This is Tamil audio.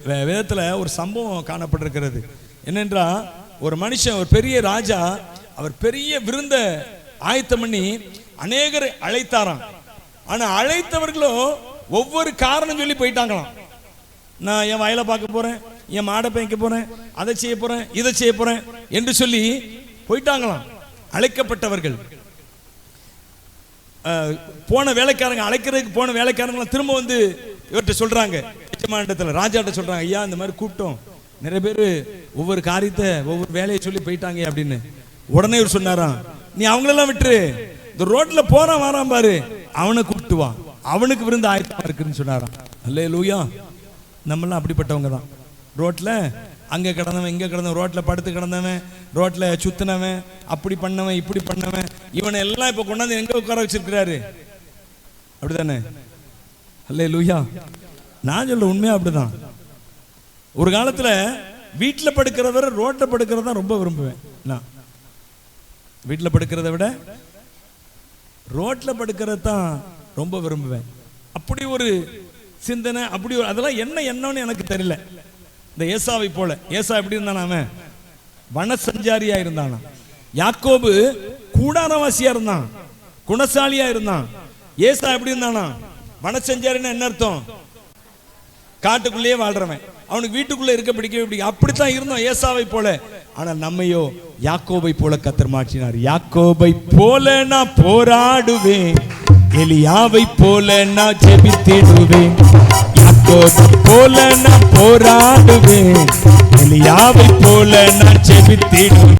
வேதத்துல ஒரு சம்பவம் காணப்பட்டிருக்கிறது. என்னென்றால், ஒரு மனுஷன், ஒரு பெரிய ராஜா, அவர் பெரிய விருந்த ஆயத்தம் பண்ணி அநேகரை அழைத்தாராம். ஆனா அழைத்தவர்களோ ஒவ்வொரு காரணம் சொல்லி போயிட்டாங்களாம். நான் என் வயலை பார்க்க போறேன், என் மாடை பேய்க்க போறேன், அதை செய்ய போறேன், இதை செய்ய போறேன் என்று சொல்லி போயிட்டாங்களாம் அழைக்கப்பட்டவர்கள். போன வேலைக்காரங்க, அழைக்கிறதுக்கு போன வேலைக்காரங்களாம் திரும்ப வந்து இவர்கிட்ட சொல்றாங்க, எஜமானிடத்துல, ராஜாட்ட சொல்றாங்க, ஐயா இந்த மாதிரி கூப்பிட்டோம், நிறைய பேர் ஒவ்வொரு காரியத்தை ஒவ்வொரு வேலையை சொல்லி போயிட்டாங்க அப்படின்னு. உடனே இவர் சொன்னாராம், நீ அவங்களெல்லாம் விட்டுரு, இந்த ரோட்ல போறான் வரான் பாரு, அவனை கூப்பிட்டு வா, அவனுக்கு விருந்து ஆயத்தமா இருக்குன்னு சொன்னாராம். அல்லேலூயா. நம்மளாம் அப்படிப்பட்டவங்க தான். ரோட்ல அங்க கிடந்தவன், இங்க கிடந்தவன், ரோட்ல படுத்து கிடந்தவன், ரோட்ல சுத்தினவன், அப்படி பண்ணவன், இப்படி பண்ணவன், இவனை எல்லாம் இப்ப கொண்டாந்து எங்க உட்கார வச்சிருக்கிறாரு. அப்படித்தானே? அல்லேலூயா. நான் சொல்ல உண்மையா அப்படிதான். ஒரு காலத்துல வீட்டில் படுக்கிறத விட ரோட்ல படுக்கிறத ரொம்ப விரும்புவேன். நான் வீட்டில் படுக்கிறத விட ரோட்ல படுக்கிறது தான் ரொம்ப விரும்புவேன். அப்படி ஒரு சிந்தனை, அப்படி ஒரு, அதெல்லாம் என்னன்னு எனக்கு தெரியல. இந்த ஏசாவை போல, ஏசா எப்படி இருந்தானா, அவன் வனசஞ்சாரியா இருந்தானா. யாக்கோபு கூடாரவாசியா இருந்தான், குணசாலியா இருந்தான். ஏசா எப்படி இருந்தானா? வனசஞ்சாரின்னா என்ன அர்த்தம்? காட்டுக்குள்ளேயே வாழ்றவன். அவனுக்கு வீட்டுக்குள்ள இருக்க பிடிக்கவே பிடிக்கும். அப்படித்தான் இருந்தோம் ஏசாவை போல. ஆனால் நம்மையோ யாக்கோபை போல கர்த்தர் மாற்றினார். யாக்கோபை போல நான் போராடுவேன், எலியாவை போல நான் ஜெபித்திடுவேன். யாக்கோபை போல நான் போராடுவேன், எலியாவை போல நான் ஜெபித்திடுவேன்.